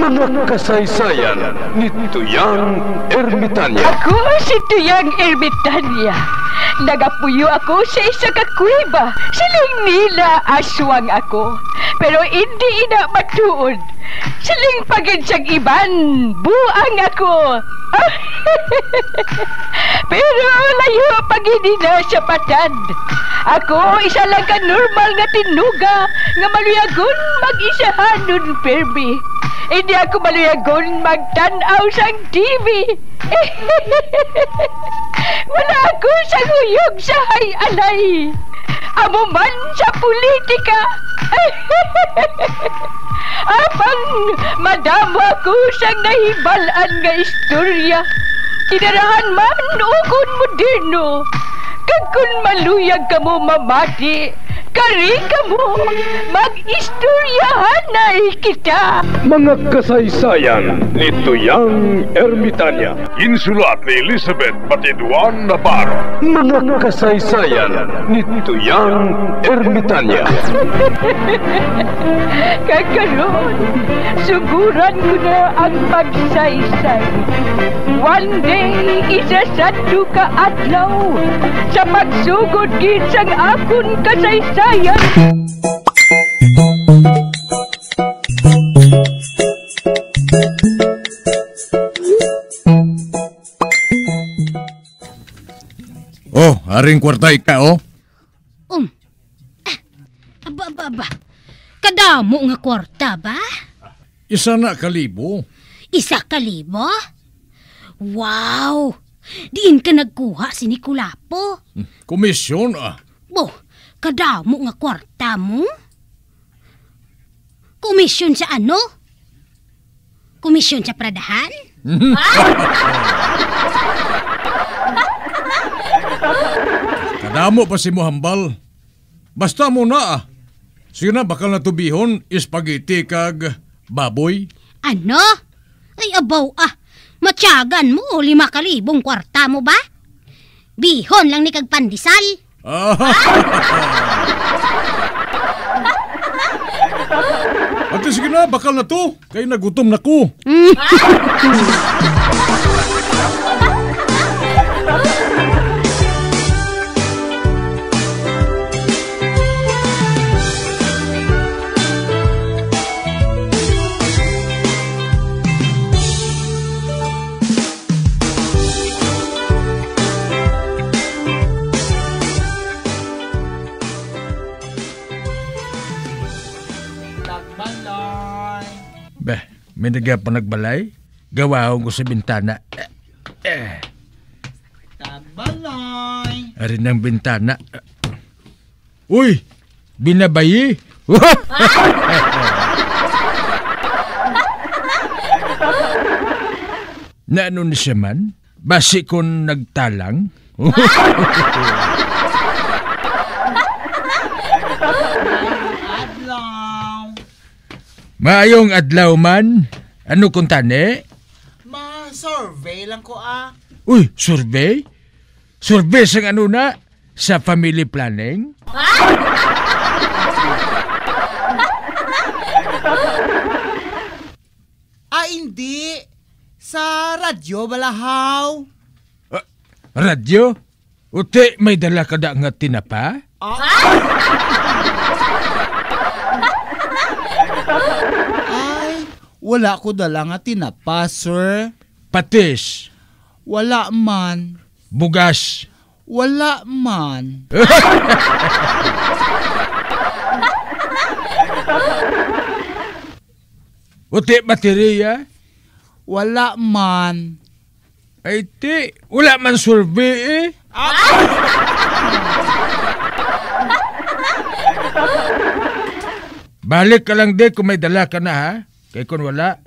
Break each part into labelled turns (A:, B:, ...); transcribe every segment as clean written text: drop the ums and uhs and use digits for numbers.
A: Mga kasaysayan ni Tuyang Ermitanya.
B: Ako si Tuyang Ermitanya. Nagapuyo ako sa isa ka kuweba. Siling nila aswang ako. Pero hindi ina matuod. Siling pagid siyang iban. Buang ako. Pero layo pagid na sa patad. Ako isa lang ka normal nga tinuga nga maluyagon mag-isahanon permi. Hindi ako maluyagon magtanaw sang TV. Wala ako sa nguyog sa hay-alay. Amo man sa politika. Apang madamo ako sang nahibalaan nga istorya. Kinarahan man ukon moderno. Kag kun maluyag ka mo mamati, kari ka mo mag-istoryahan na kita.
A: Mga kasaysayan ni Tuyang Ermitanya. Insulat ni Elizabeth Batiduan Navarro. Mga kasaysayan ni Tuyang Ermitanya.
B: Kakaroon, suguran ko na ang pagsaysay. One day, isasado ka adlaw sa pagsugod gid sang akon kasaysayan.
C: Oh, aring kwarta ka, oh.
D: Aba. Kadamo nga kwarta ba?
C: Isa na kalibo.
D: Isa kalibo? Wow! Diin ka nagkuha si Nicolapo.
C: Komisyon, ah.
D: Bo, kadamo nga kwarta mo? Komisyon sa ano? Komisyon sa pradahan?
C: Kadamo pa si Mohambal. Basta mo na, ah. Sige na, bakal na tubihon, spaghetti kag baboy.
D: Ano? Ay, abaw ah. Matyagan mo, 5,000 kwarta mo ba? Bihon lang ni kag pandesal.
C: Ate, sige na, bakal na to. Kaya nagutom na ko. May nagbalay? Gawaon ko sa bintana.
E: Tagbaloy!
C: Arin ang bintana. Uy! Binabayi! Na ano ni siya man? Basi kon nagtalang? Maayong adlaw man. Ano kung tani?
E: Ma-survey lang ko ah.
C: Uy, survey? Survey sa ano na? Sa family planning?
E: Hindi. Sa radyo balahaw.
C: Radyo? Uti, may dala ka da nga tinapa?
E: Ay, wala ko dala nga tinapa, sir.
C: Patis?
E: Wala man.
C: Bugas?
E: Wala man.
C: Uti, baterya?
E: Wala man.
C: Ay, ti, wala man survey eh. Balik ka lang di kung may dala ka na ha. Kaya kung wala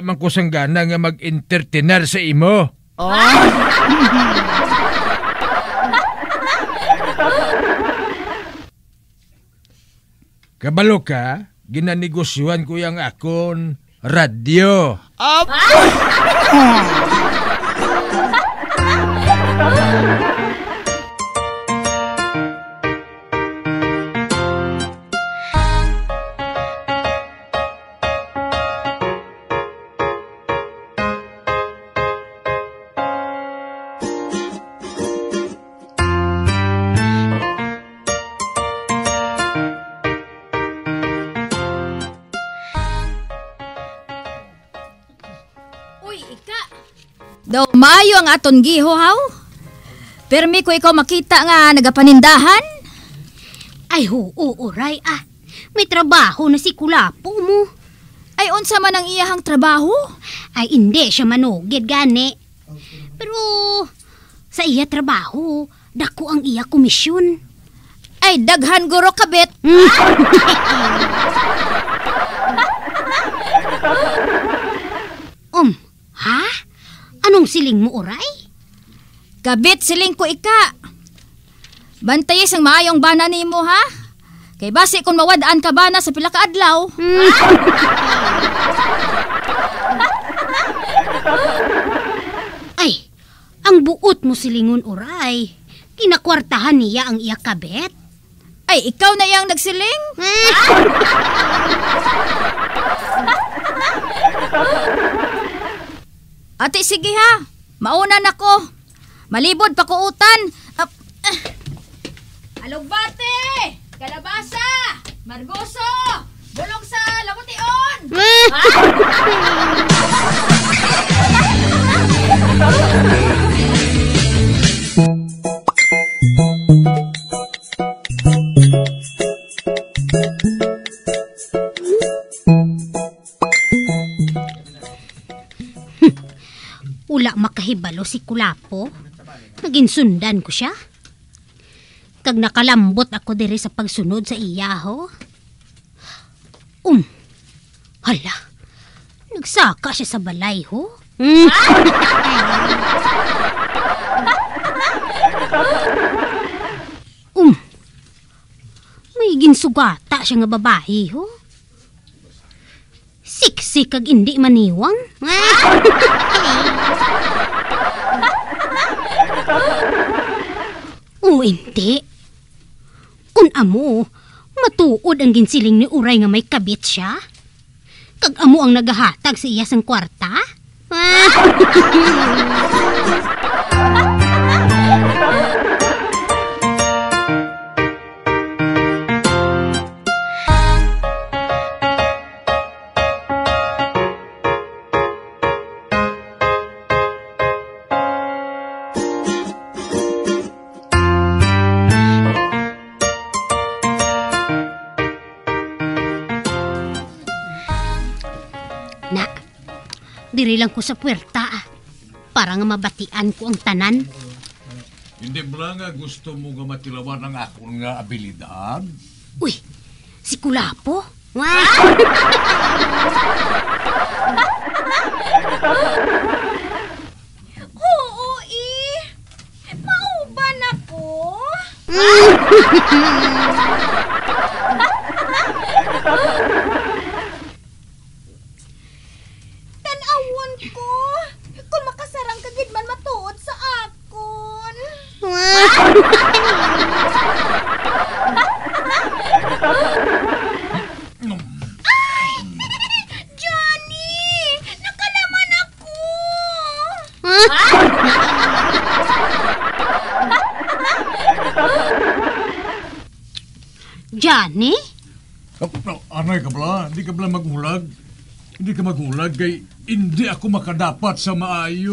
C: man kusang gana nga mag-entertainer sa imo. Kabalo ka, ginanegosyohan ko yung akon radyo.
F: Daw maayo ang aton giho, haw. Permi ko ikaw makita nga nagapanindahan.
D: Ay oo, uray May trabaho na si Kulapo mo.
F: Ay unsa man ang iyahang trabaho?
D: Ay hindi siya manugid gani. Pero sa iya trabaho, dako ang iya komisyon.
F: Ay daghan guro kabit.
D: Ha? Anong siling mo, uray?
F: Kabit siling ko ika. Bantayis ang maayong bana nimo, ha? Kay basi kung mawadaan ka bana sa pila ka adlaw.
D: Ay, ang buot mo silingon, uray. Kinakwartahan niya ang iya kabet.
F: Ay, ikaw na yang nagsiling? Ate, sige ha. Mauna na ko. Malibod pa ko utan. Alugbate! Kalabasa! Margoso! Bulong sa labution!
D: Ula makahibalo si Kulapo. Naging sundan ko siya. Kag nakalambot ako diri sa pagsunod sa iya, ho. Hala. Nagsaka siya sa balay, ho. May ginsugata siya nga babae, ho. Siksik kag hindi maniwang. Hindi. Amo, matuod ang ginsiling ni Uray nga may kabit siya. Kag amo ang nagahatag sa iya sang kwarta. Diri lang ko sa puwerta para nga mabatian ko ang tanan.
C: Hindi mo lang nga gusto mo nga matilawan ang akong nga abilidad?
D: Uy, si Kulapo?
F: Oo, mauban ako. Tanawon ko. Kung makasarang kagid man matuod sa akon. Ay! Johnny! Nakalaman ako!
D: Johnny?
C: Anay ka bala? Hindi ka bala maghulag? Hindi ka maghulag kay hindi ako makadapat sa maayo.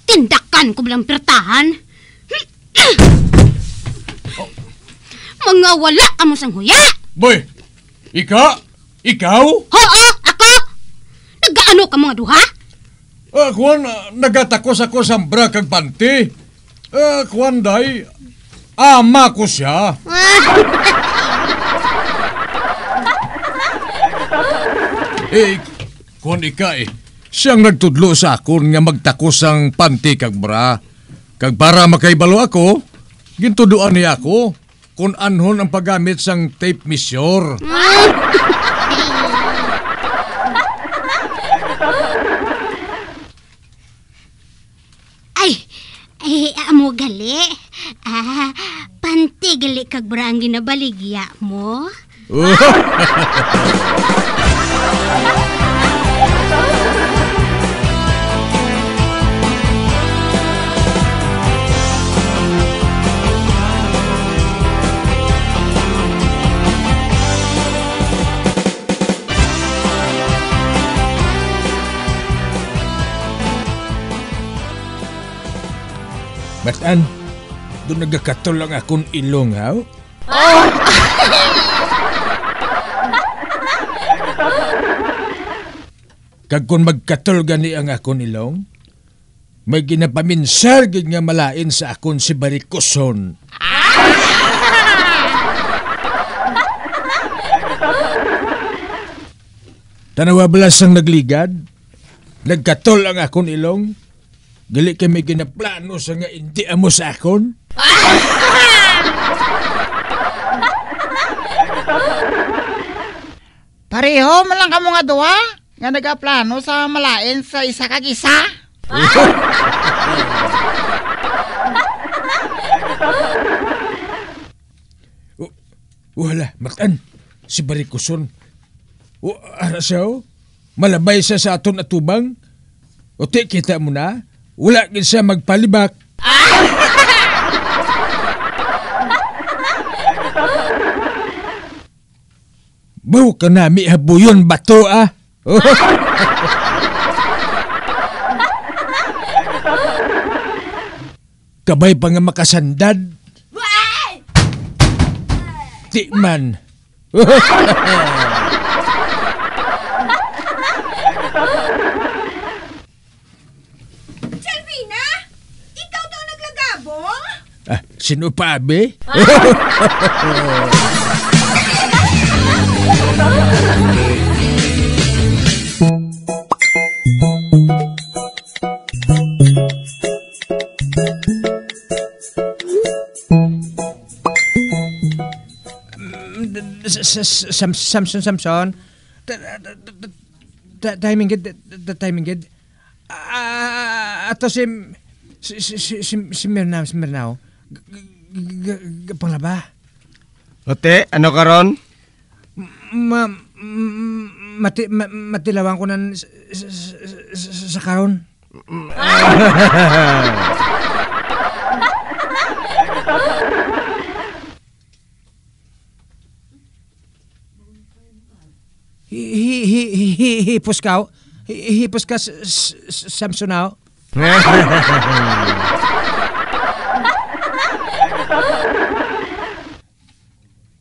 D: Tindakan ko bilang pertahan. Mga wala ka mo sang huya.
C: Boy, ikaw?
D: Oo, ako. Nagaano ka mga duha?
C: Kuan, nagatakos ako sa bra kag panty. Kuan day, ama ko siya. Kuan siyang nagtudlo sa akon nga magtakos ang panty kag bra. Kag para makaibalo ako, gintuduan niya ako kung anhon ang paggamit sang tape measure.
D: Ay, amo gali. Panty gali kag bra ang ginabaligya mo.
C: Matan, doon nagkakatol lang akong ilong, ha? Kag kung magkatol gani ang akong ilong, may ginapaminsar gid nga malain sa akon si Barikuson. Tanawa balas ang nagligad, nagkatol ang akon ilong, gali kay may ginaplano sa nga hindi amo sa akon.
G: Pareho man lang kamo nga duwa nga nagaplano sa malain sa isa kag isa.
C: Wala, Matan, si Barikuson. Ara siya, malabay siya sa aton atubang. O ti, kita mo na, wala gid siya magpalibak. Baw ka nami habuyon bato, ah. Kabay pa nga makasandad. Di man.
H: Selvina? Ikaw daw naglagabong?
C: Sino pa, abe? Samson. Timing gid. Ato si Mirnao. Panglaba.
I: Ote, ano karon?
C: Matilawang ko nan sa karon. Hipos ka, Samsonao.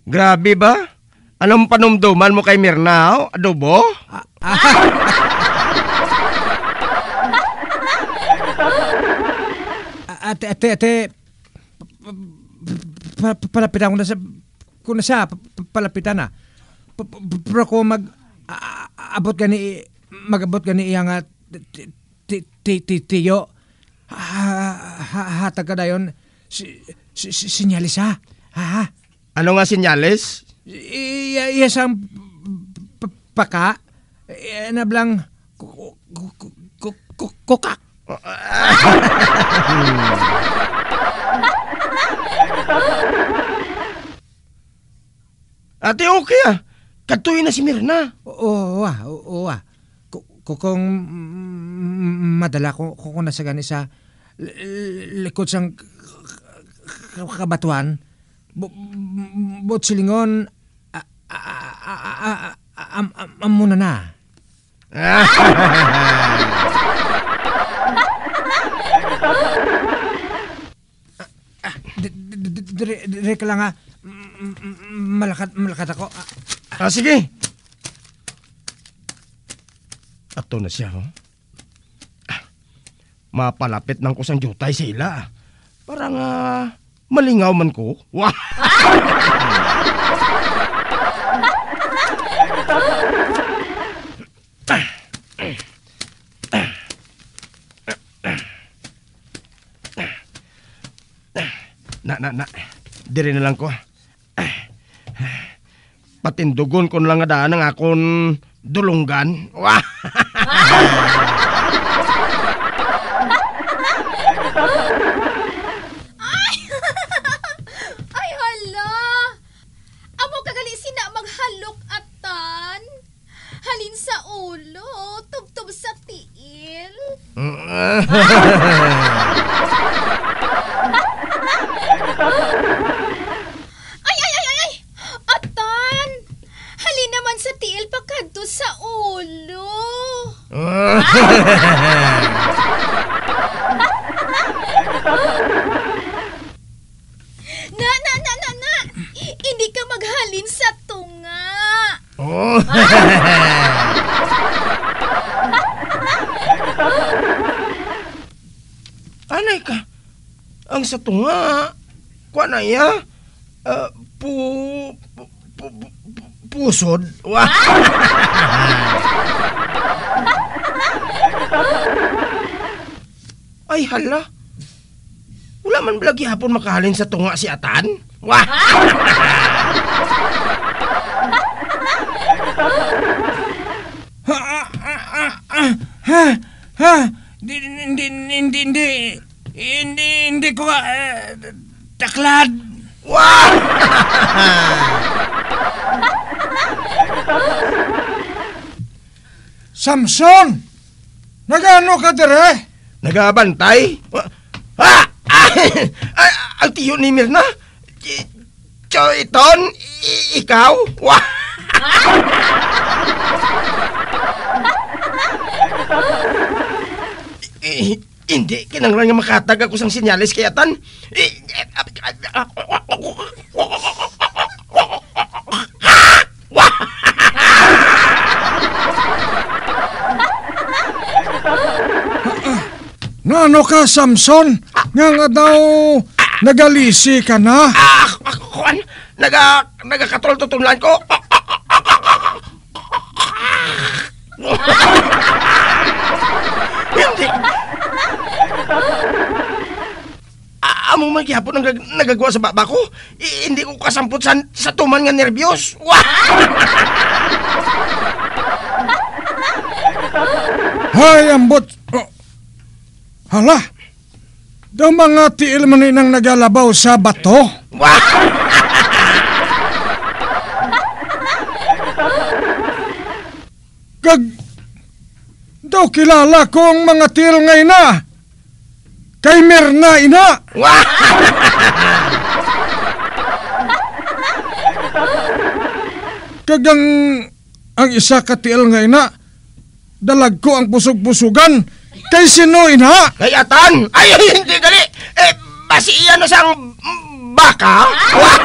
I: Grabe ba? Anong panumduman mo kay Mirnao? Adobo?
C: Ate, palapitan ko na sa, palapitan na. Pero ko magabot gani iyang tiyo, hatag ka dayon, sinyalis ha?
I: Ano nga sinyalis?
C: Iyasang paka, nablang kukak.
I: Ate, okay ah. Katuloy na si Mirna.
C: Oo. Kung madala ko kung nasa gani sa likod sang kabatuan, bot silingon, muna na. Dire ka lang malakat ako.
I: Sige. Ato na siya, mapalapit ng kusang jutay sa ila. Parang malingaw man ko. Wah! Na. Dire na lang ko. Patindugon ko na lang nga daan ang akong dulunggan. Wah!
F: Ay, hala! Amo kagali sina maghalok atan. Halin sa ulo, tubtub sa tiil. Ay! Atan! Halin naman sa tiil pagkadto sa ulo.
I: Oh. Anay ka. Ang sa tunga. Kuha na iya. Pusod. Wah. Ay hala. Wala man balagi hapon makahalin sa tunga si Atan. Wah. Hindi ko taklad. Wah!
C: Samson! Nagano ka dire?
I: Nagabantay? Ang tiyo ni Mirna? Choyton? Ikaw? Wah! Hindi, kinanglan nga makatag ako sang sinyalis kay Atan.
C: Ano ka, Samson? Nga daw nagalisi ka na?
I: Kuan, nagakatol-tutulan ko. Hindi. Among magyapon ang nagagawa sa baba ko. Hindi ko kasampot sa tuman nga nervyos. Wah!
C: Hay, ambot. Oh. Hala. Daw mga tiil man nang nagalabaw sa bato.
I: Wah!
C: Daw kilala ko ang mga tiil ngayon na. Kay Mirna ina.
I: Wah!
C: ang isa ka tiil ngayon na. Dalag ko ang pusog-pusugan. Kay sino ina?
I: Kay Atan. Ay, hindi gali. Basi iyan na siyang baka. Wah!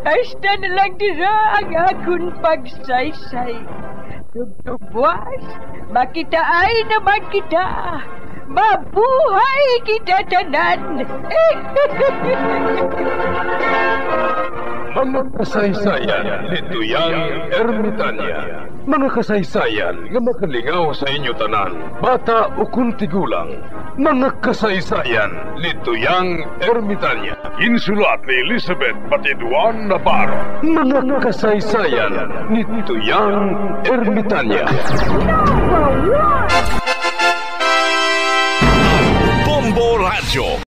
B: Hasta na lang dira ang akong pagsaysay. Tugtugwas, makitaay naman kita. Mabuhay kita tanan.
A: Mga kasaysayan ni Tuyang Ermitanya. Mga kasaysayan nga makalingaw sa inyo tanan, bata o kuntigulang. Mga kasaysayan ni Tuyang Ermitanya. Insulat ni Elizabeth Batiduan Navarro. Mga kasaysayan ni Tuyang Ermitanya. Bombo Radio.